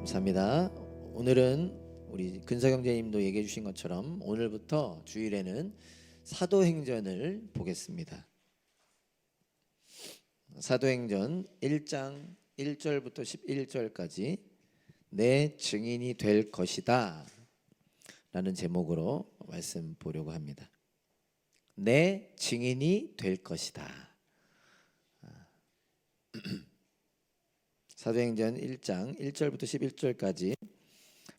감사합니다. 오늘은 우리 근석영제님도 얘기해 주신 것처럼 오늘부터 주일에는 사도행전을 보겠습니다. 사도행전 1장 1절부터 11절까지 내 증인이 될 것이다 라는 제목으로 말씀 보려고 합니다. 내 증인이 될 것이다. 사도행전 1장 1절부터 11절까지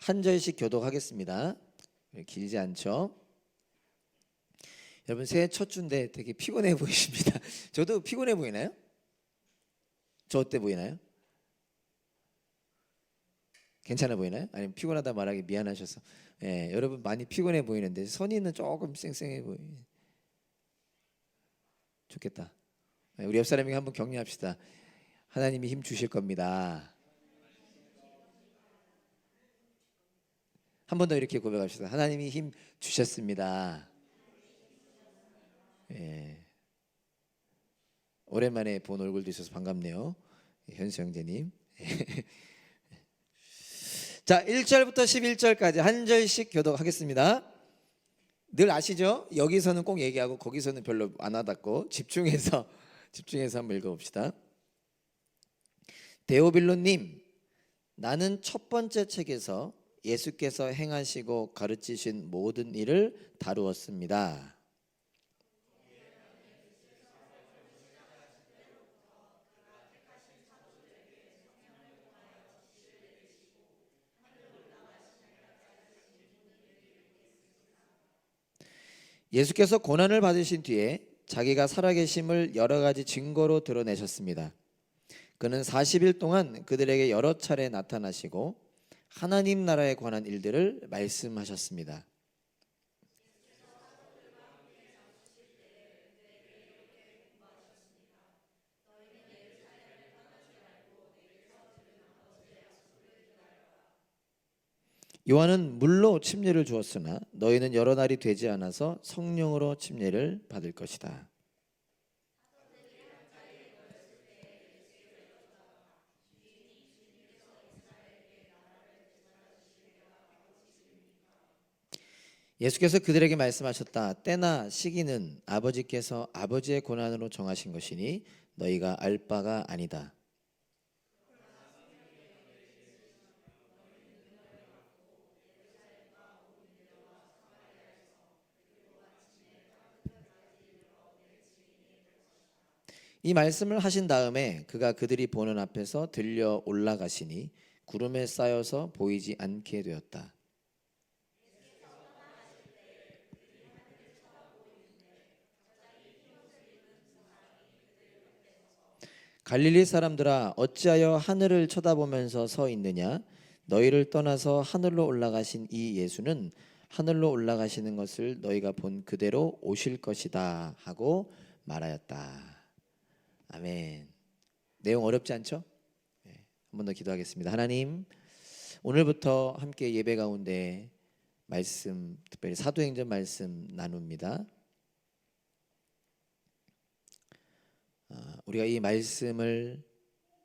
한 절씩 교독하겠습니다. 길지 않죠? 여러분 새해 첫 주인데 되게 피곤해 보이십니다. 저도 피곤해 보이나요? 저 어때 보이나요? 괜찮아 보이나요? 아니면 피곤하다 말하기 미안하셔서 여러분 많이 피곤해 보이는데 선이는 조금 쌩쌩해 보이네. 좋겠다. 우리 옆 사람에게 한번 격려합시다. 하나님이 힘 주실 겁니다. 한 번 더 이렇게 고백합시다. 하나님이 힘 주셨습니다. 오랜만에 본 얼굴도 있어서 반갑네요. 현수 형제님. 자, 1절부터 11절까지 한 절씩 교독하겠습니다. 늘 아시죠? 여기서는 꼭 얘기하고 거기서는 별로 안 와닿고 집중해서 한번 읽어봅시다. 데오빌로님, 나는 첫 번째 책에서 예수께서 행하시고 가르치신 모든 일을 다루었습니다. 예수께서 고난을 받으신 뒤에 자기가 살아계심을 여러 가지 증거로 드러내셨습니다. 그는 40일 동안 그들에게 여러 차례 나타나시고 하나님 나라에 관한 일들을 말씀하셨습니다. 요한은 물로 침례를 주었으나 너희는 여러 날이 되지 않아서 성령으로 침례를 받을 것이다. 예수께서 그들에게 말씀하셨다. 때나 시기는 아버지께서 아버지의 고난으로 정하신 것이니 너희가 알 바가 아니다. 이 말씀을 하신 다음에 그가 그들이 보는 앞에서 들려 올라가시니 구름에 쌓여서 보이지 않게 되었다. 갈릴리 사람들아 어찌하여 하늘을 쳐다보면서 서 있느냐? 너희를 떠나서 하늘로 올라가신 이 예수는 하늘로 올라가시는 것을 너희가 본 그대로 오실 것이다 하고 말하였다. 아멘. 내용 어렵지 않죠? 한 번 더 기도하겠습니다. 하나님, 오늘부터 함께 예배 가운데 말씀, 특별히 사도행전 말씀 나눕니다. 우리가 이 말씀을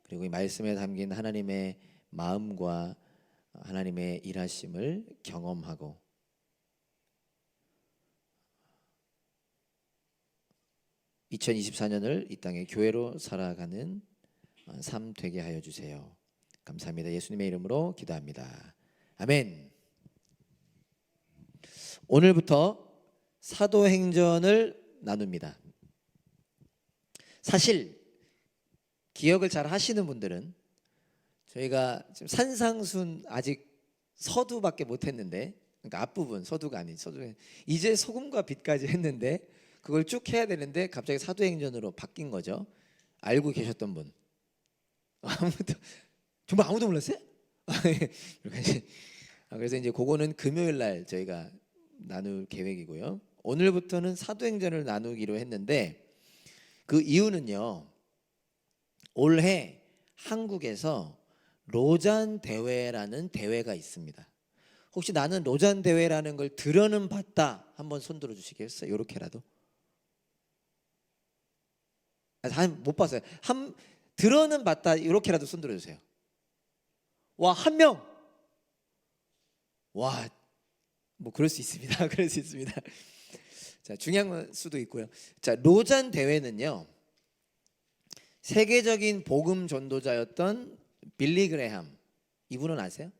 그리고 이 말씀에 담긴 하나님의 마음과 하나님의 일하심을 경험하고 (2024년을) 이 땅의 교회로 살아가는 삶 되게 하여 주세요. 감사합니다. 예수님의 이름으로 기도합니다. 아멘. 오늘부터 사도행전을 나눕니다. 사실 기억을 잘 하시는 분들은 저희가 지금 산상순 아직 서두밖에 못했는데, 그러니까 앞부분 서두가 아닌 서두, 이제 소금과 빛까지 했는데 그걸 쭉 해야 되는데 갑자기 사도행전으로 바뀐 거죠. 알고 계셨던 분? 아무도, 정말 아무도 몰랐어요? 그래서 이제 그거는 금요일 날 저희가 나눌 계획이고요. 오늘부터는 사도행전을 나누기로 했는데 그 이유는요, 올해 한국에서 로잔 대회라는 대회가 있습니다. 혹시 나는 로잔 대회라는 걸 들어는 봤다 한번 손 들어 주시겠어요? 이렇게라도. 못 봤어요. 들어는 봤다 이렇게라도 손 들어 주세요. 와, 한 명. 와, 뭐 그럴 수 있습니다. 그럴 수 있습니다. 자, 중요한 수도 있고요. 자, 로잔 대회는요, 세계적인 복음 전도자였던 빌리 그레함, 이분은 아세요?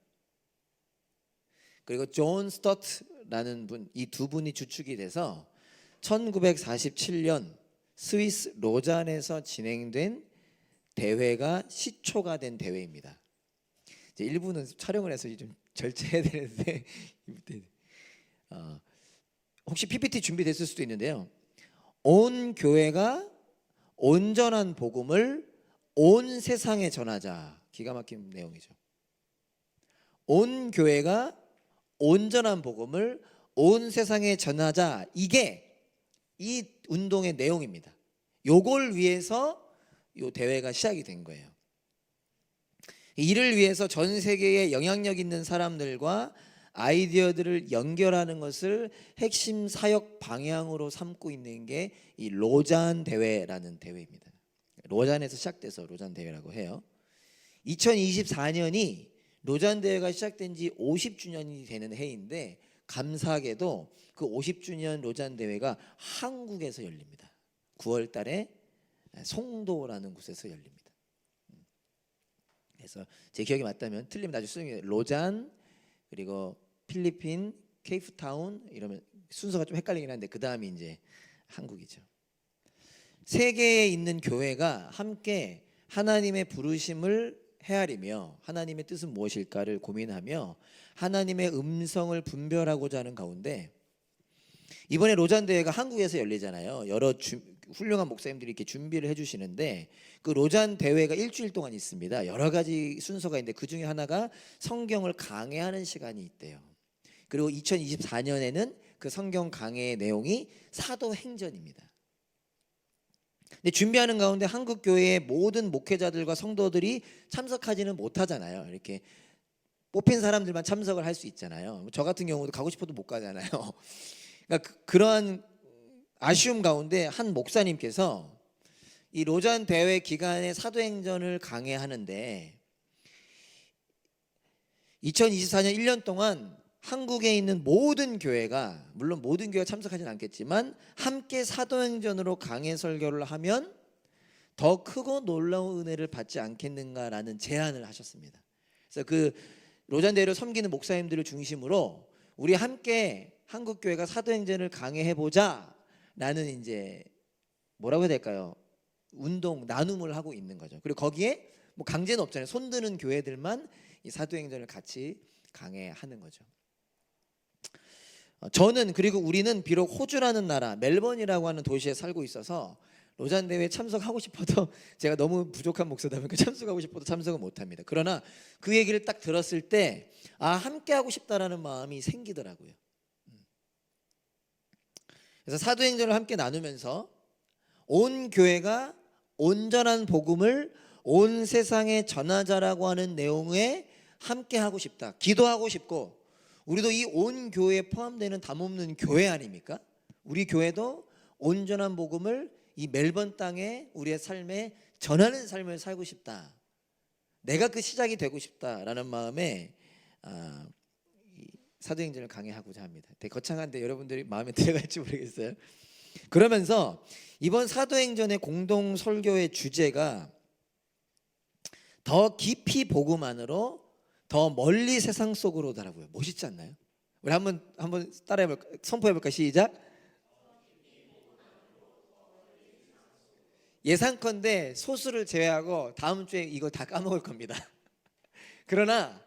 그리고 존 스토트라는 분, 이 두 분이 주축이 돼서 1947년 스위스 로잔에서 진행된 대회가 시초가 된 대회입니다. 이제 일부는 촬영을 해서 좀 절제해야 되는데 혹시 PPT 준비됐을 수도 있는데요. 온 교회가 온전한 복음을 온 세상에 전하자. 기가 막힌 내용이죠. 온 교회가 온전한 복음을 온 세상에 전하자. 이게 이 운동의 내용입니다. 요걸 위해서 요 대회가 시작이 된 거예요. 이를 위해서 전 세계에 영향력 있는 사람들과 아이디어들을 연결하는 것을 핵심 사역 방향으로 삼고 있는 게 이 로잔 대회라는 대회입니다. 로잔에서 시작돼서 로잔 대회라고 해요. 2024년이 로잔 대회가 시작된 지 50주년이 되는 해인데, 감사하게도 그 50주년 로잔 대회가 한국에서 열립니다. 9월 달에 송도라는 곳에서 열립니다. 그래서 제 기억이 맞다면, 틀리면 나중에 수정해요. 로잔, 그리고 필리핀, 케이프타운, 이러면 순서가 좀 헷갈리긴 한데 그 다음이 이제 한국이죠. 세계에 있는 교회가 함께 하나님의 부르심을 헤아리며 하나님의 뜻은 무엇일까를 고민하며 하나님의 음성을 분별하고자 하는 가운데, 이번에 로잔 대회가 한국에서 열리잖아요. 여러 훌륭한 목사님들이 이렇게 준비를 해주시는데, 그 로잔 대회가 일주일 동안 있습니다. 여러 가지 순서가 있는데 그 중에 하나가 성경을 강해하는 시간이 있대요. 그리고 2024년에는 그 성경 강해의 내용이 사도행전입니다. 근데 준비하는 가운데 한국 교회의 모든 목회자들과 성도들이 참석하지는 못하잖아요. 이렇게 뽑힌 사람들만 참석을 할 수 있잖아요. 저 같은 경우도 가고 싶어도 못 가잖아요. 그러니까 그러한 아쉬움 가운데 한 목사님께서 이 로잔 대회 기간에 사도행전을 강해하는데, 2024년 1년 동안 한국에 있는 모든 교회가, 물론 모든 교회가 참석하지는 않겠지만 함께 사도행전으로 강해 설교를 하면 더 크고 놀라운 은혜를 받지 않겠는가라는 제안을 하셨습니다. 그래서 그 로잔 대회를 섬기는 목사님들을 중심으로 우리 함께 한국 교회가 사도행전을 강해해보자 라는, 이제 뭐라고 해야 될까요? 운동, 나눔을 하고 있는 거죠. 그리고 거기에 뭐 강제는 없잖아요. 손드는 교회들만 이 사도행전을 같이 강해하는 거죠. 저는, 그리고 우리는 비록 호주라는 나라, 멜번이라고 하는 도시에 살고 있어서 로잔 대회에 참석하고 싶어도 제가 너무 부족한 목사다 보니까 참석하고 싶어도 참석을 못합니다. 그러나 그 얘기를 딱 들었을 때 함께 하고 싶다라는 마음이 생기더라고요. 그래서 사도행전을 함께 나누면서 온 교회가 온전한 복음을 온 세상에 전하자라고 하는 내용에 함께 하고 싶다, 기도하고 싶고, 우리도 이 온 교회에 포함되는 담없는 교회 아닙니까? 우리 교회도 온전한 복음을 이 멜번 땅에 우리의 삶에 전하는 삶을 살고 싶다, 내가 그 시작이 되고 싶다라는 마음에 사도행전을 강해하고자 합니다. 되게 거창한데 여러분들이 마음에 들어갈지 모르겠어요. 그러면서 이번 사도행전의 공동 설교의 주제가 더 깊이 복음만으로 더 멀리 세상 속으로더라고요. 멋있지 않나요? 우리 한번 따라해볼까? 선포해볼까? 시작. 예상컨대 소수를 제외하고 다음 주에 이거 다 까먹을 겁니다. 그러나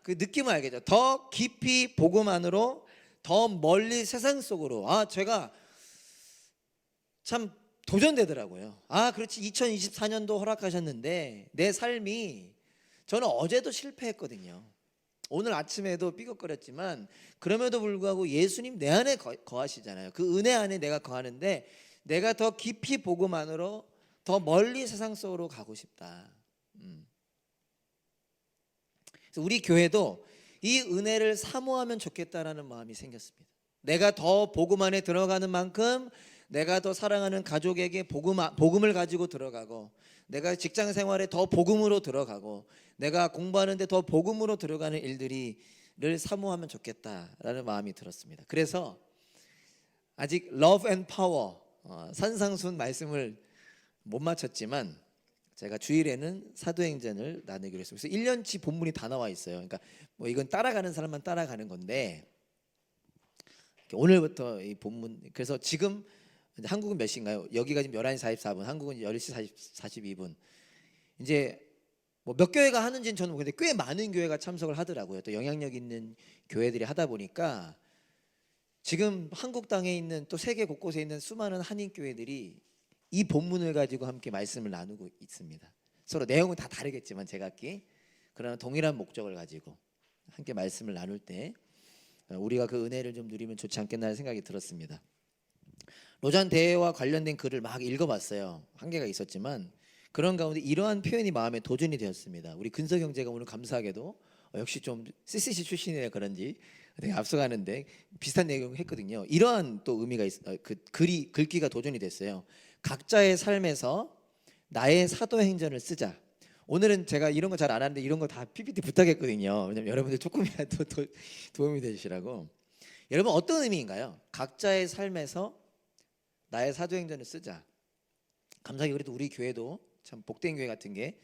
그 느낌을 알겠죠. 더 깊이 복음 안으로 더 멀리 세상 속으로. 제가 참 도전되더라고요. 그렇지, 2024년도 허락하셨는데 내 삶이, 저는 어제도 실패했거든요. 오늘 아침에도 삐걱거렸지만 그럼에도 불구하고 예수님 내 안에 거하시잖아요. 그 은혜 안에 내가 거하는데 내가 더 깊이 복음 안으로 더 멀리 세상 속으로 가고 싶다. 그래서 우리 교회도 이 은혜를 사모하면 좋겠다라는 마음이 생겼습니다. 내가 더 복음 안에 들어가는 만큼 내가 더 사랑하는 가족에게 복음을 가지고 들어가고, 내가 직장 생활에 더 복음으로 들어가고, 내가 공부하는데 더 복음으로 들어가는 일들이 사모하면 좋겠다라는 마음이 들었습니다. 그래서 아직 Love and Power 산상순 말씀을 못 마쳤지만 제가 주일에는 사도행전을 나누기로 했어요. 그래서 1년치 본문이 다 나와 있어요. 그러니까 뭐 이건 따라가는 사람만 따라가는 건데 오늘부터 이 본문, 그래서 지금 한국은 몇 시인가요? 여기가 지금 11시 44분, 한국은 10시 42분. 이제 뭐 몇 교회가 하는지는 저는 근데 꽤 많은 교회가 참석을 하더라고요. 또 영향력 있는 교회들이 하다 보니까 지금 한국 땅에 있는 또 세계 곳곳에 있는 수많은 한인 교회들이 이 본문을 가지고 함께 말씀을 나누고 있습니다. 서로 내용은 다 다르겠지만 제각기 그러나 동일한 목적을 가지고 함께 말씀을 나눌 때 우리가 그 은혜를 좀 누리면 좋지 않겠나 하는 생각이 들었습니다. 로잔 대회와 관련된 글을 막 읽어봤어요. 한계가 있었지만 그런 가운데 이러한 표현이 마음에 도전이 되었습니다. 우리 근석 형제가 오늘 감사하게도 역시 좀 CCC 출신이라 그런지 되게 앞서가는데 비슷한 내용을 했거든요. 이러한 또 의미가 그 글귀가 도전이 됐어요. 각자의 삶에서 나의 사도행전을 쓰자. 오늘은 제가 이런 거 잘 안 하는데 이런 거 다 PPT 부탁했거든요. 왜냐면 여러분들 조금이라도 도움이 되시라고. 여러분 어떤 의미인가요? 각자의 삶에서 나의 사도행전을 쓰자. 감사하게 그래도 우리 교회도 참 복된 교회 같은 게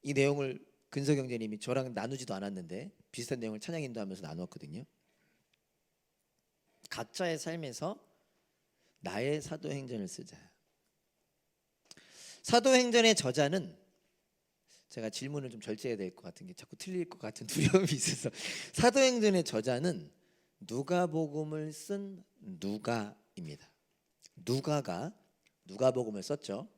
이 내용을 근석 형제님이 저랑 나누지도 않았는데 비슷한 내용을 찬양 인도하면서 나누었거든요. 각자의 삶에서 나의 사도행전을 쓰자. 사도행전의 저자는 제가 질문을 좀 절제해야 될 것 같은 게 자꾸 틀릴 것 같은 두려움이 있어서 사도행전의 저자는 누가복음을 쓴 누가입니다. 누가가 누가복음을 썼죠.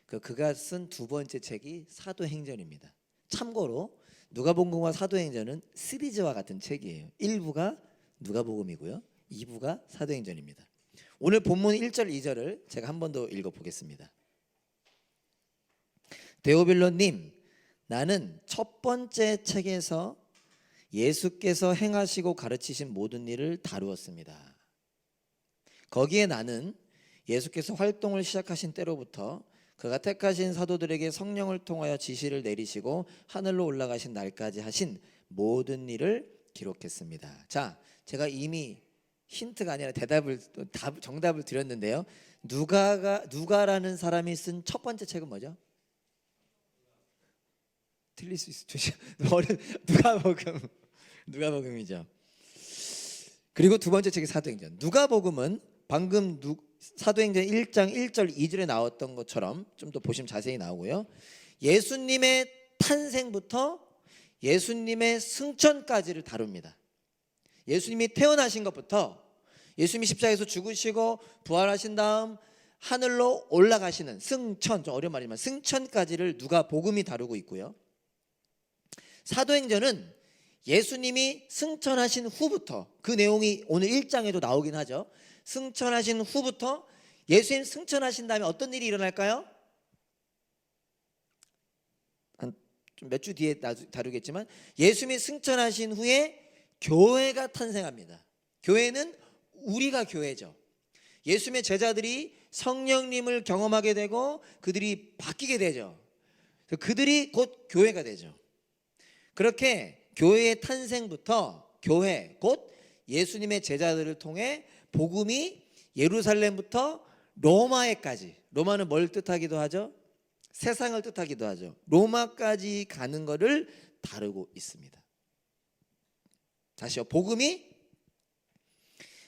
그가 쓴 두 번째 책이 사도행전입니다. 참고로 누가복음과 사도행전은 시리즈와 같은 책이에요. 1부가 누가복음이고요. 2부가 사도행전입니다. 오늘 본문 1절 2절을 제가 한 번 더 읽어보겠습니다. 데오빌로님, 나는 첫 번째 책에서 예수께서 행하시고 가르치신 모든 일을 다루었습니다. 거기에 나는 예수께서 활동을 시작하신 때로부터 그가 택하신 사도들에게 성령을 통하여 지시를 내리시고 하늘로 올라가신 날까지 하신 모든 일을 기록했습니다. 자, 제가 이미 힌트가 아니라 정답을 드렸는데요. 누가라는 사람이 쓴 첫 번째 책은 뭐죠? 틀릴 수 있어. 누가복음이죠. 그리고 두 번째 책이 사도행전. 누가복음은 방금 사도행전 1장 1절 2절에 나왔던 것처럼 좀 더 보시면 자세히 나오고요. 예수님의 탄생부터 예수님의 승천까지를 다룹니다. 예수님이 태어나신 것부터 예수님이 십자가에서 죽으시고 부활하신 다음 하늘로 올라가시는 승천, 좀 어려운 말이지만 승천까지를 누가복음이 다루고 있고요. 사도행전은 예수님이 승천하신 후부터, 그 내용이 오늘 1장에도 나오긴 하죠. 승천하신 후부터 예수님 승천하신 다음에 어떤 일이 일어날까요? 좀 몇 주 뒤에 다루겠지만 예수님이 승천하신 후에 교회가 탄생합니다. 교회는 우리가 교회죠. 예수님의 제자들이 성령님을 경험하게 되고 그들이 바뀌게 되죠. 그들이 곧 교회가 되죠. 그렇게 교회의 탄생부터 교회 곧 예수님의 제자들을 통해 복음이 예루살렘부터 로마에까지, 로마는 뭘 뜻하기도 하죠? 세상을 뜻하기도 하죠. 로마까지 가는 것을 다루고 있습니다. 다시요. 복음이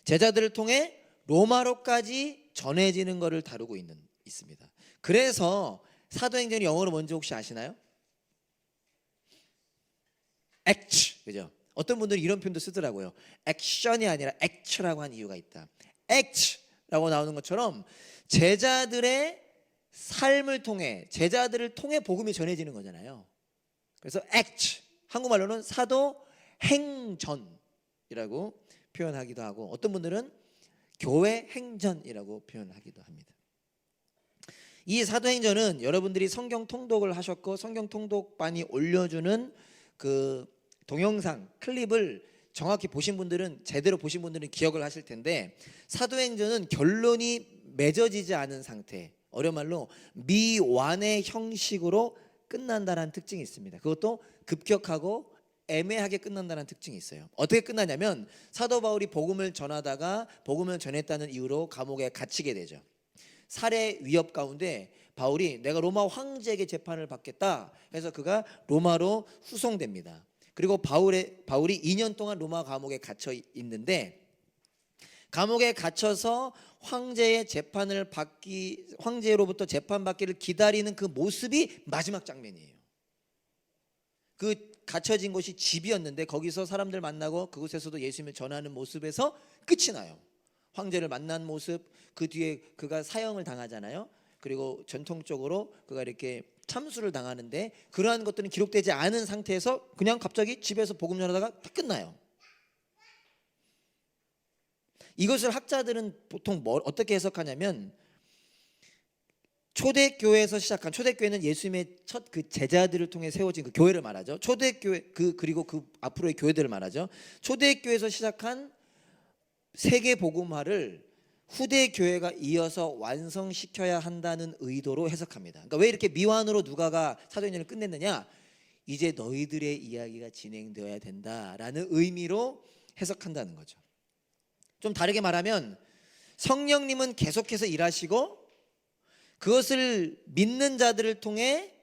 제자들을 통해 로마로까지 전해지는 것을 다루고 있습니다. 그래서 사도행전이 영어로 뭔지 혹시 아시나요? act, 그죠? 어떤 분들이 이런 표현도 쓰더라고요. action이 아니라 act라고 한 이유가 있다. act라고 나오는 것처럼 제자들의 삶을 통해, 제자들을 통해 복음이 전해지는 거잖아요. 그래서 act, 한국말로는 사도행전이라고 표현하기도 하고 어떤 분들은 교회 행전이라고 표현하기도 합니다. 이 사도행전은 여러분들이 성경 통독을 하셨고 성경 통독반이 올려주는 그 동영상 클립을 정확히 보신 분들은, 제대로 보신 분들은 기억을 하실 텐데, 사도행전은 결론이 맺어지지 않은 상태, 어려운 말로 미완의 형식으로 끝난다는 특징이 있습니다. 그것도 급격하고 애매하게 끝난다는 특징이 있어요. 어떻게 끝나냐면 사도 바울이 복음을 전하다가 복음을 전했다는 이유로 감옥에 갇히게 되죠. 살해 위협 가운데 바울이 내가 로마 황제에게 재판을 받겠다 해서 그가 로마로 후송됩니다. 그리고 바울이 2년 동안 로마 감옥에 갇혀 있는데, 감옥에 갇혀서 황제로부터 재판받기를 기다리는 그 모습이 마지막 장면이에요. 그 갇혀진 곳이 집이었는데 거기서 사람들 만나고 그곳에서도 예수님을 전하는 모습에서 끝이 나요. 황제를 만난 모습, 그 뒤에 그가 사형을 당하잖아요. 그리고 전통적으로 그가 이렇게 참수를 당하는데 그러한 것들은 기록되지 않은 상태에서 그냥 갑자기 집에서 복음 전하다가 다 끝나요. 이것을 학자들은 보통 어떻게 해석하냐면, 초대교회에서 시작한, 초대교회는 예수님의 첫 그 제자들을 통해 세워진 그 교회를 말하죠. 초대교회 그리고 그 앞으로의 교회들을 말하죠. 초대교회에서 시작한 세계 복음화를 후대 교회가 이어서 완성시켜야 한다는 의도로 해석합니다. 그러니까 왜 이렇게 미완으로 누가가 사도행전을 끝냈느냐? 이제 너희들의 이야기가 진행되어야 된다라는 의미로 해석한다는 거죠. 좀 다르게 말하면 성령님은 계속해서 일하시고 그것을 믿는 자들을 통해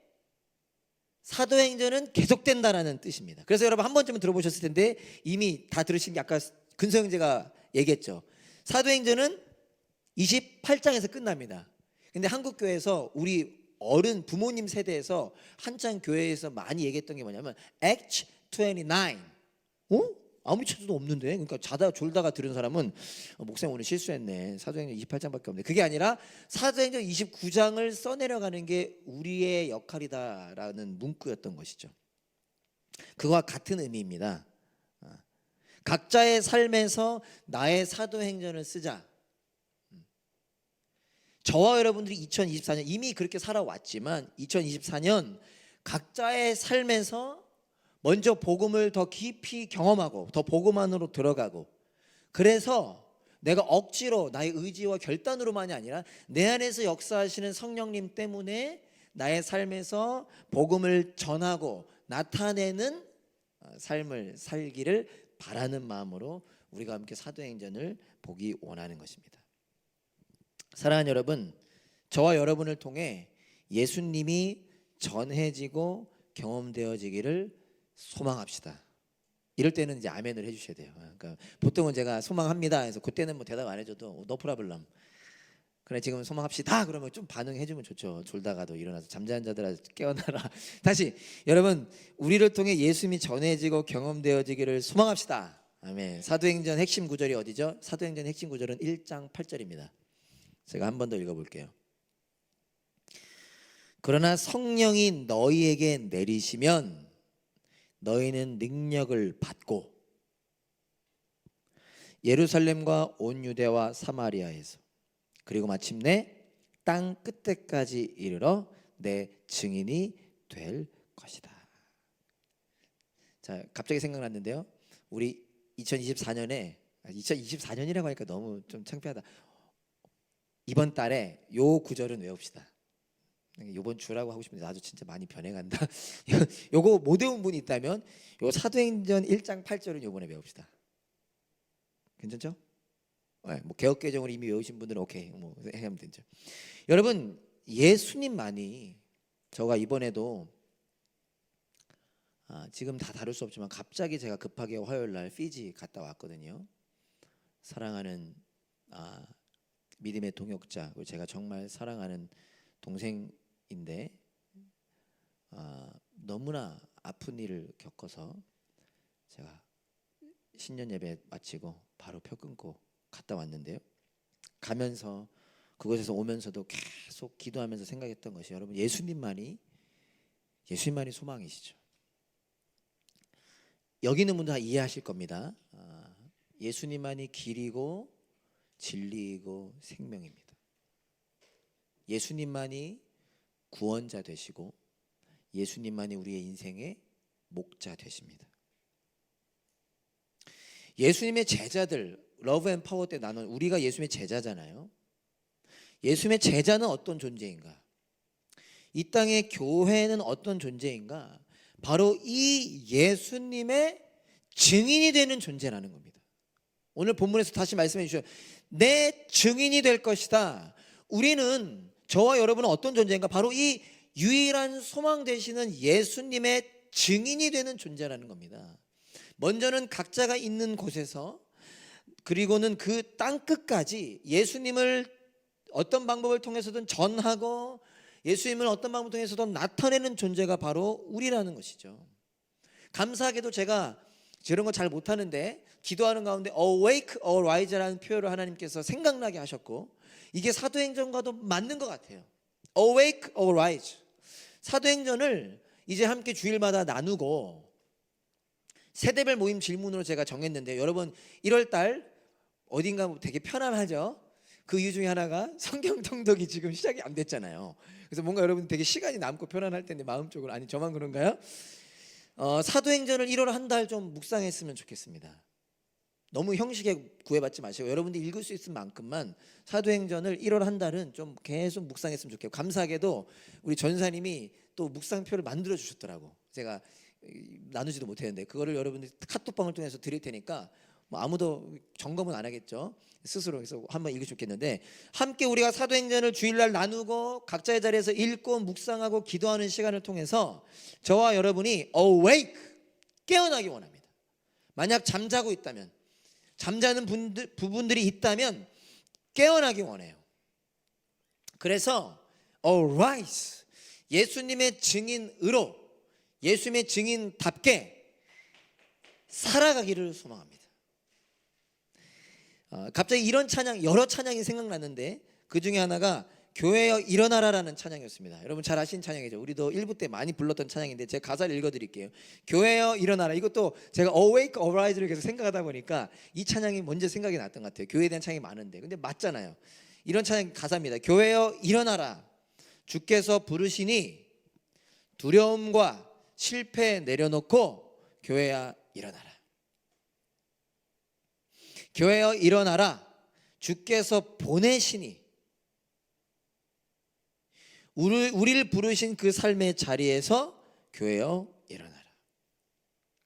사도행전은 계속된다라는 뜻입니다. 그래서 여러분 한 번쯤은 들어보셨을 텐데 이미 다 들으신 게 아까 근서 형제가 얘기했죠. 사도행전은 28장에서 끝납니다. 근데 한국 교회에서 우리 어른 부모님 세대에서 한창 교회에서 많이 얘기했던 게 뭐냐면 Acts 29. 아무리 찾아도 없는데. 그러니까 자다 졸다가 들은 사람은 목사님 오늘 실수했네. 사도행전 28장밖에 없네. 그게 아니라 사도행전 29장을 써내려가는 게 우리의 역할이다라는 문구였던 것이죠. 그와 같은 의미입니다. 각자의 삶에서 나의 사도행전을 쓰자. 저와 여러분들이 2024년 이미 그렇게 살아왔지만 2024년 각자의 삶에서 먼저 복음을 더 깊이 경험하고 더 복음 안으로 들어가고, 그래서 내가 억지로 나의 의지와 결단으로만이 아니라 내 안에서 역사하시는 성령님 때문에 나의 삶에서 복음을 전하고 나타내는 삶을 살기를 바라는 마음으로 우리가 함께 사도행전을 보기 원하는 것입니다. 사랑하는 여러분, 저와 여러분을 통해 예수님이 전해지고 경험되어지기를 소망합시다. 이럴 때는 이제 아멘을 해주셔야 돼요. 그러니까 보통은 제가 소망합니다 해서 그때는 뭐 대답 안 해줘도 no problem. 그래 지금 소망합시다 그러면 좀 반응해주면 좋죠. 졸다가도 일어나서 잠자는 자들아 깨어나라. 다시 여러분, 우리를 통해 예수님이 전해지고 경험되어지기를 소망합시다. 아멘. 사도행전 핵심 구절이 어디죠? 사도행전 핵심 구절은 1장 8절입니다. 제가 한 번 더 읽어볼게요. 그러나 성령이 너희에게 내리시면 너희는 능력을 받고 예루살렘과 온 유대와 사마리아에서 그리고 마침내 땅 끝에까지 이르러 내 증인이 될 것이다. 자, 갑자기 생각났는데요. 우리 2024년이라고 하니까 너무 좀 창피하다. 이번 달에 요 구절은 외웁시다. 요번 주라고 하고 싶은데 나도 진짜 많이 변해간다. 요거 못 외운 분이 있다면 요 사도행전 1장 8절은 요번에 외웁시다. 괜찮죠? 네, 뭐 개역개정을 이미 외우신 분들은 오케이 뭐 하면 되죠. 여러분, 예수님만이, 저가 이번에도 지금 다 다룰 수 없지만 갑자기 제가 급하게 화요일날 피지 갔다 왔거든요. 사랑하는 믿음의 동역자, 제가 정말 사랑하는 동생인데 너무나 아픈 일을 겪어서 제가 신년 예배 마치고 바로 표 끊고 갔다 왔는데요. 가면서 그곳에서 오면서도 계속 기도하면서 생각했던 것이, 여러분 예수님만이 소망이시죠. 여기 있는 분들 다 이해하실 겁니다. 예수님만이 길이고 진리이고 생명입니다. 예수님만이 구원자 되시고 예수님만이 우리의 인생의 목자 되십니다. 예수님의 제자들, 러브 앤 파워 때 나눈, 우리가 예수님의 제자잖아요. 예수님의 제자는 어떤 존재인가? 이 땅의 교회는 어떤 존재인가? 바로 이 예수님의 증인이 되는 존재라는 겁니다. 오늘 본문에서 다시 말씀해 주셔요. 내 증인이 될 것이다. 우리는, 저와 여러분은 어떤 존재인가? 바로 이 유일한 소망 되시는 예수님의 증인이 되는 존재라는 겁니다. 먼저는 각자가 있는 곳에서, 그리고는 그 땅끝까지 예수님을 어떤 방법을 통해서든 전하고 예수님을 어떤 방법을 통해서든 나타내는 존재가 바로 우리라는 것이죠. 감사하게도 제가 이런 거 잘 못하는데 기도하는 가운데 awake or rise라는 표현을 하나님께서 생각나게 하셨고, 이게 사도행전과도 맞는 것 같아요. awake or rise. 사도행전을 이제 함께 주일마다 나누고 세대별 모임 질문으로 제가 정했는데, 여러분 1월달 어딘가 되게 편안하죠? 그 이유 중에 하나가 성경 통독이 지금 시작이 안 됐잖아요. 그래서 뭔가 여러분 되게 시간이 남고 편안할 텐데 마음적으로, 아니 저만 그런가요? 사도행전을 1월 한 달 좀 묵상했으면 좋겠습니다. 너무 형식에 구애받지 마시고 여러분들이 읽을 수 있을 만큼만 사도행전을 1월 한 달은 좀 계속 묵상했으면 좋겠고, 감사하게도 우리 전사님이 또 묵상표를 만들어 주셨더라고. 제가 나누지도 못했는데 그거를 여러분들이 카톡방을 통해서 드릴 테니까 뭐 아무도 점검은 안 하겠죠. 스스로. 그래서 한번 읽으시면 좋겠는데, 함께 우리가 사도행전을 주일날 나누고 각자의 자리에서 읽고 묵상하고 기도하는 시간을 통해서 저와 여러분이 awake, 깨어나기 원합니다. 만약 잠자고 있다면, 잠자는 부분들이 있다면 깨어나기 원해요. 그래서 arise, 예수님의 증인으로, 예수님의 증인답게 살아가기를 소망합니다. 갑자기 이런 찬양, 여러 찬양이 생각났는데 그 중에 하나가 교회여 일어나라라는 찬양이었습니다. 여러분 잘 아시는 찬양이죠. 우리도 1부 때 많이 불렀던 찬양인데 제가 가사를 읽어드릴게요. 교회여 일어나라. 이것도 제가 awake, arise를 계속 생각하다 보니까 이 찬양이 먼저 생각이 났던 것 같아요. 교회에 대한 찬양이 많은데, 근데 맞잖아요. 이런 찬양 가사입니다. 교회여 일어나라. 주께서 부르시니 두려움과 실패 내려놓고 교회야 일어나라. 교회여 일어나라. 주께서 보내시니 우리를 부르신 그 삶의 자리에서 교회여 일어나라.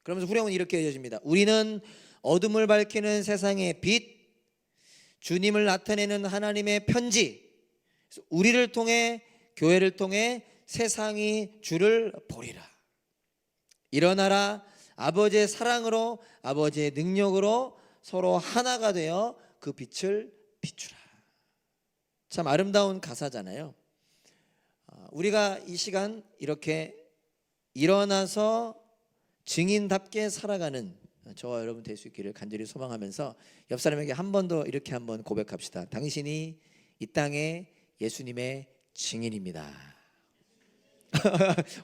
그러면서 후렴은 이렇게 이어집니다. 우리는 어둠을 밝히는 세상의 빛, 주님을 나타내는 하나님의 편지. 우리를 통해, 교회를 통해 세상이 주를 보리라. 일어나라. 아버지의 사랑으로, 아버지의 능력으로 서로 하나가 되어 그 빛을 비추라. 참 아름다운 가사잖아요. 우리가 이 시간 이렇게 일어나서 증인답게 살아가는 저와 여러분 될 수 있기를 간절히 소망하면서 옆 사람에게 한 번 더 이렇게 한번 고백합시다. 당신이 이 땅에 예수님의 증인입니다.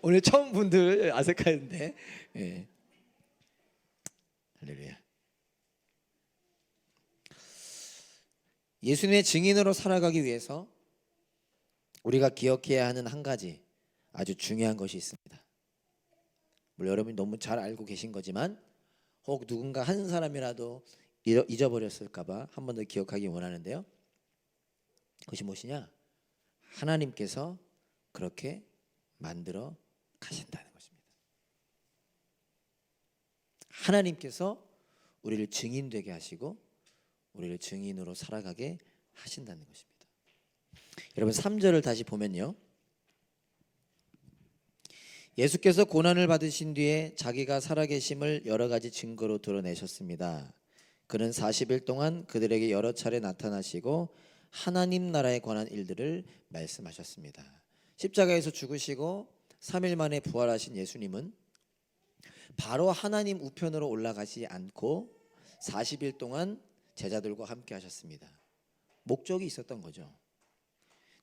오늘 처음 분들 아색하는데, 예. 할렐루야. 예수님의 증인으로 살아가기 위해서 우리가 기억해야 하는 한 가지 아주 중요한 것이 있습니다. 물론 여러분이 너무 잘 알고 계신 거지만 혹 누군가 한 사람이라도 잊어버렸을까 봐 한 번 더 기억하기 원하는데요. 그것이 무엇이냐? 하나님께서 그렇게 만들어 가신다는 것입니다. 하나님께서 우리를 증인되게 하시고 우리를 증인으로 살아가게 하신다는 것입니다. 여러분 3절을 다시 보면요, 예수께서 고난을 받으신 뒤에 자기가 살아계심을 여러 가지 증거로 드러내셨습니다. 그는 40일 동안 그들에게 여러 차례 나타나시고 하나님 나라에 관한 일들을 말씀하셨습니다. 십자가에서 죽으시고 3일 만에 부활하신 예수님은 바로 하나님 우편으로 올라가지 않고 40일 동안 제자들과 함께 하셨습니다. 목적이 있었던 거죠.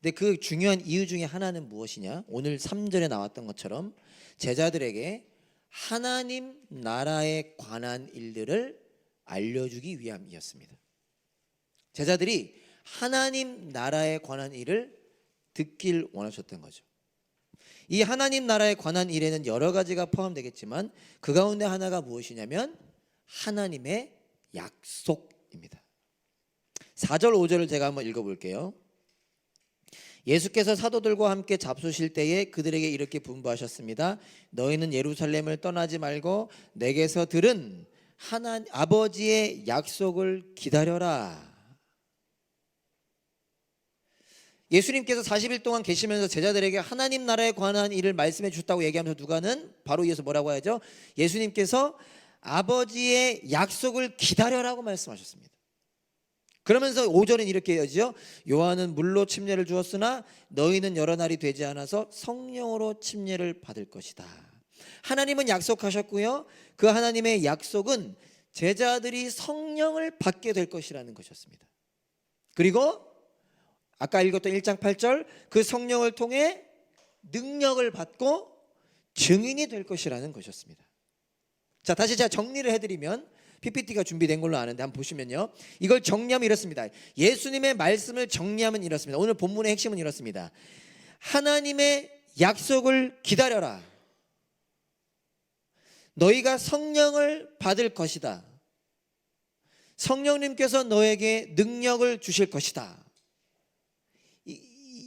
근데 그 중요한 이유 중에 하나는 무엇이냐? 오늘 3절에 나왔던 것처럼 제자들에게 하나님 나라에 관한 일들을 알려주기 위함이었습니다. 제자들이 하나님 나라에 관한 일을 듣길 원하셨던 거죠. 이 하나님 나라에 관한 일에는 여러 가지가 포함되겠지만 그 가운데 하나가 무엇이냐면 하나님의 약속입니다. 4절 5절을 제가 한번 읽어볼게요. 예수께서 사도들과 함께 잡수실 때에 그들에게 이렇게 분부하셨습니다. 너희는 예루살렘을 떠나지 말고 내게서 들은 아버지의 약속을 기다려라. 예수님께서 40일 동안 계시면서 제자들에게 하나님 나라에 관한 일을 말씀해 주셨다고 얘기하면서 누가는 바로 이어서 뭐라고 하죠? 예수님께서 아버지의 약속을 기다려라고 말씀하셨습니다. 그러면서 5절은 이렇게 이어지죠. 요한은 물로 침례를 주었으나 너희는 여러 날이 되지 않아서 성령으로 침례를 받을 것이다. 하나님은 약속하셨고요. 그 하나님의 약속은 제자들이 성령을 받게 될 것이라는 것이었습니다. 그리고 아까 읽었던 1장 8절, 그 성령을 통해 능력을 받고 증인이 될 것이라는 것이었습니다. 자, 다시 제가 정리를 해드리면, PPT가 준비된 걸로 아는데 한번 보시면요, 이걸 정리하면 이렇습니다. 예수님의 말씀을 정리하면 이렇습니다. 오늘 본문의 핵심은 이렇습니다. 하나님의 약속을 기다려라. 너희가 성령을 받을 것이다. 성령님께서 너에게 능력을 주실 것이다.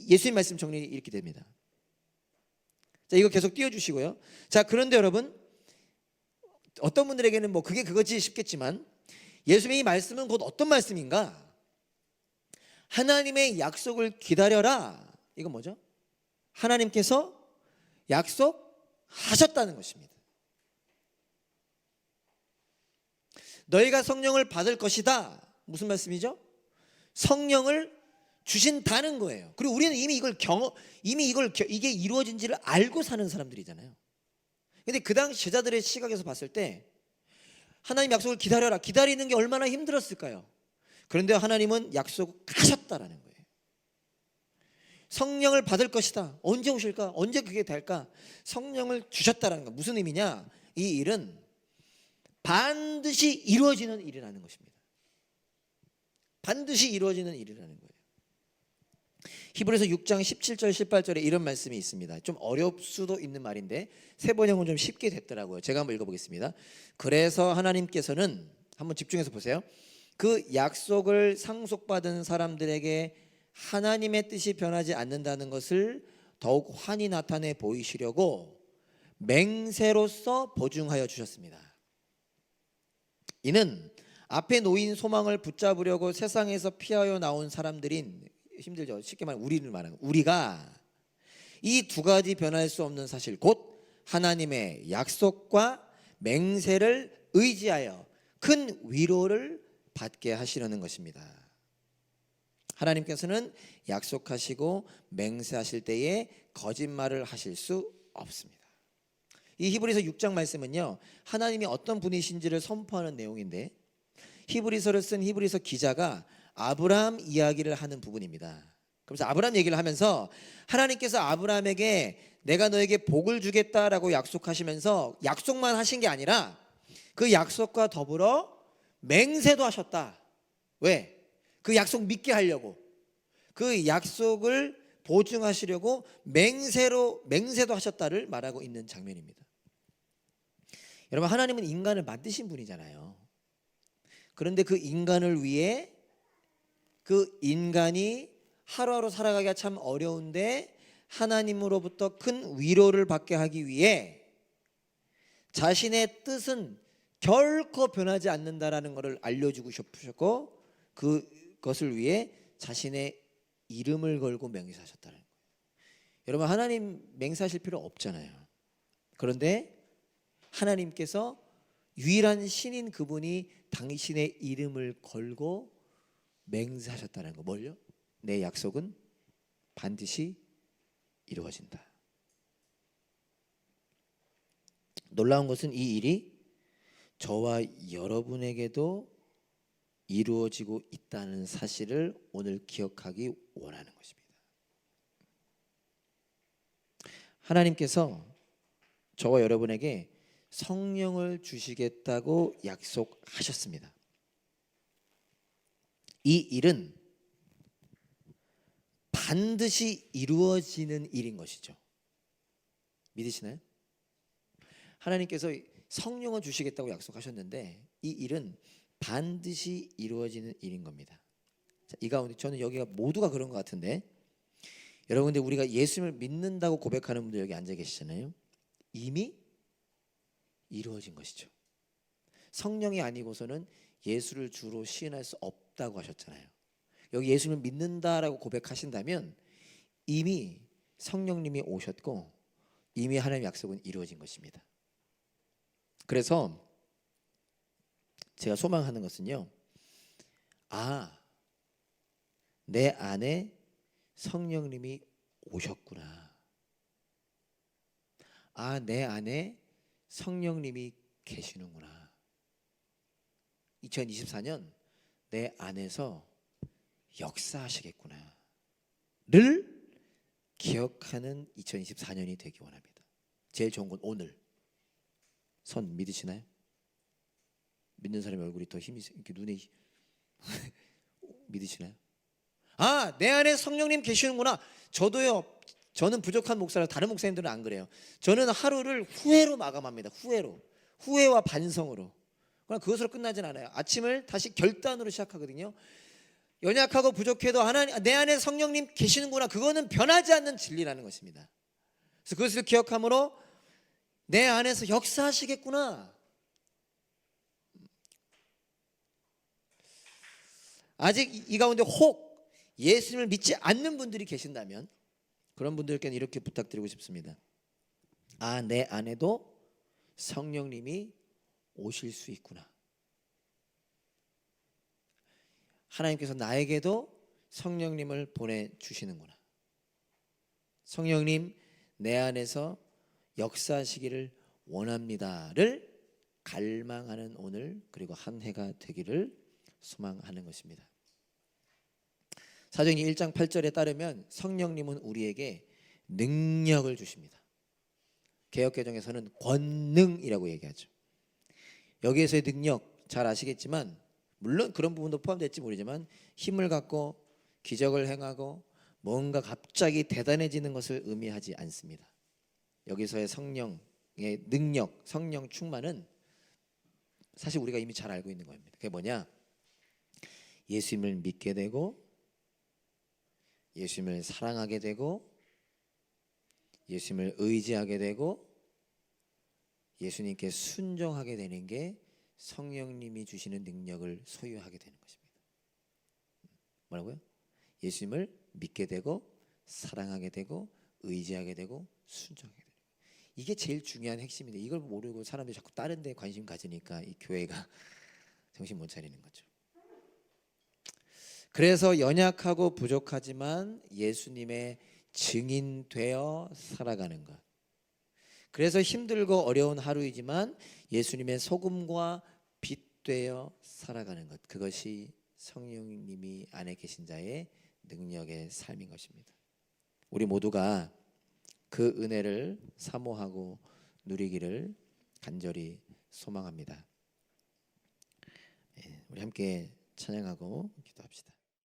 예수님 말씀 정리 이렇게 됩니다. 자, 이거 계속 띄워주시고요. 자, 그런데 여러분, 어떤 분들에게는 뭐 그게 그거지 싶겠지만, 예수님의 이 말씀은 곧 어떤 말씀인가? 하나님의 약속을 기다려라. 이건 뭐죠? 하나님께서 약속하셨다는 것입니다. 너희가 성령을 받을 것이다. 무슨 말씀이죠? 성령을 주신다는 거예요. 그리고 우리는 이미 이게 이루어진지를 알고 사는 사람들이잖아요. 근데 그 당시 제자들의 시각에서 봤을 때 하나님 약속을 기다려라. 기다리는 게 얼마나 힘들었을까요? 그런데 하나님은 약속하셨다라는 거예요. 성령을 받을 것이다. 언제 오실까? 언제 그게 될까? 성령을 주셨다라는 거. 무슨 의미냐? 이 일은 반드시 이루어지는 일이라는 것입니다. 반드시 이루어지는 일이라는 거예요. 히브리서 6장 17절 18절에 이런 말씀이 있습니다. 좀 어려울 수도 있는 말인데 세 번역은 좀 쉽게 됐더라고요. 제가 한번 읽어보겠습니다. 그래서 하나님께서는, 한번 집중해서 보세요. 그 약속을 상속받은 사람들에게 하나님의 뜻이 변하지 않는다는 것을 더욱 환히 나타내 보이시려고 맹세로서 보증하여 주셨습니다. 이는 앞에 놓인 소망을 붙잡으려고 세상에서 피하여 나온 사람들인, 힘들죠. 쉽게 말하면 우리를 말하는, 우리가 이 두 가지 변할 수 없는 사실, 곧 하나님의 약속과 맹세를 의지하여 큰 위로를 받게 하시려는 것입니다. 하나님께서는 약속하시고 맹세하실 때에 거짓말을 하실 수 없습니다. 이 히브리서 6장 말씀은요, 하나님이 어떤 분이신지를 선포하는 내용인데, 히브리서를 쓴 히브리서 기자가 아브라함 이야기를 하는 부분입니다. 그래서 아브라함 얘기를 하면서 하나님께서 아브라함에게 내가 너에게 복을 주겠다라고 약속하시면서 약속만 하신 게 아니라 그 약속과 더불어 맹세도 하셨다. 왜? 그 약속 믿게 하려고, 그 약속을 보증하시려고 맹세도 하셨다를 말하고 있는 장면입니다. 여러분, 하나님은 인간을 만드신 분이잖아요. 그런데 그 인간을 위해, 그 인간이 하루하루 살아가기가 참 어려운데 하나님으로부터 큰 위로를 받게 하기 위해 자신의 뜻은 결코 변하지 않는다라는 것을 알려주고 싶으셨고, 그것을 위해 자신의 이름을 걸고 맹세하셨다는 거예요. 여러분, 하나님 맹세하실 필요 없잖아요. 그런데 하나님께서 유일한 신인 그분이 당신의 이름을 걸고 맹세하셨다는 거. 뭘요? 내 약속은 반드시 이루어진다. 놀라운 것은 이 일이 저와 여러분에게도 이루어지고 있다는 사실을 오늘 기억하기 원하는 것입니다. 하나님께서 저와 여러분에게 성령을 주시겠다고 약속하셨습니다. 이 일은 반드시 이루어지는 일인 것이죠. 믿으시나요? 하나님께서 성령을 주시겠다고 약속하셨는데 이 일은 반드시 이루어지는 일인 겁니다. 자, 이 가운데 저는 여기가 모두가 그런 것 같은데, 여러분, 근데 우리가 예수님을 믿는다고 고백하는 분들 여기 앉아 계시잖아요. 이미 이루어진 것이죠. 성령이 아니고서는 예수를 주로 시인할 수 없다고 하셨잖아요. 여기 예수님을 믿는다라고 고백하신다면 이미 성령님이 오셨고 이미 하나님의 약속은 이루어진 것입니다. 그래서 제가 소망하는 것은요, 내 안에 성령님이 오셨구나. 내 안에 성령님이 계시는구나. 2024년 내 안에서 역사하시겠구나를 기억하는 2024년이 되기 원합니다. 제일 좋은 건 오늘. 선 믿으시나요? 믿는 사람의 얼굴이 더 힘이 이렇게 눈에 믿으시나요? 내 안에 성령님 계시는구나. 저도요. 저는 부족한 목사라 다른 목사님들은 안 그래요. 저는 하루를 후회로 마감합니다. 후회와 반성으로. 그러나 그것으로 끝나진 않아요. 아침을 다시 결단으로 시작하거든요. 연약하고 부족해도 하나님, 내 안에 성령님 계시는구나. 그거는 변하지 않는 진리라는 것입니다. 그래서 그것을 기억함으로 내 안에서 역사하시겠구나. 아직 이 가운데 혹 예수님을 믿지 않는 분들이 계신다면 그런 분들께는 이렇게 부탁드리고 싶습니다. 내 안에도 성령님이 오실 수 있구나. 하나님께서 나에게도 성령님을 보내주시는구나. 성령님 내 안에서 역사하시기를 원합니다를 갈망하는 오늘, 그리고 한 해가 되기를 소망하는 것입니다. 사도행전 1장 8절에 따르면 성령님은 우리에게 능력을 주십니다. 개역개정에서는 권능이라고 얘기하죠. 여기에서의 능력 잘 아시겠지만, 물론 그런 부분도 포함될지 모르지만 힘을 갖고 기적을 행하고 뭔가 갑자기 대단해지는 것을 의미하지 않습니다. 여기서의 성령의 능력, 성령 충만은 사실 우리가 이미 잘 알고 있는 겁니다. 그게 뭐냐? 예수님을 믿게 되고, 예수님을 사랑하게 되고, 예수님을 의지하게 되고, 예수님께 순종하게 되는 게 성령님이 주시는 능력을 소유하게 되는 것입니다. 뭐라고요? 예수님을 믿게 되고, 사랑하게 되고, 의지하게 되고, 순종하게 되는 거예요. 이게 제일 중요한 핵심인데, 이걸 모르고 사람들이 자꾸 다른 데 관심 가지니까 이 교회가 정신 못 차리는 거죠. 그래서 연약하고 부족하지만 예수님의 증인 되어 살아가는 것. 그래서 힘들고 어려운 하루이지만 예수님의 소금과 빛 되어 살아가는 것. 그것이 성령님이 안에 계신 자의 능력의 삶인 것입니다. 우리 모두가 그 은혜를 사모하고 누리기를 간절히 소망합니다. 우리 함께 찬양하고 기도합시다.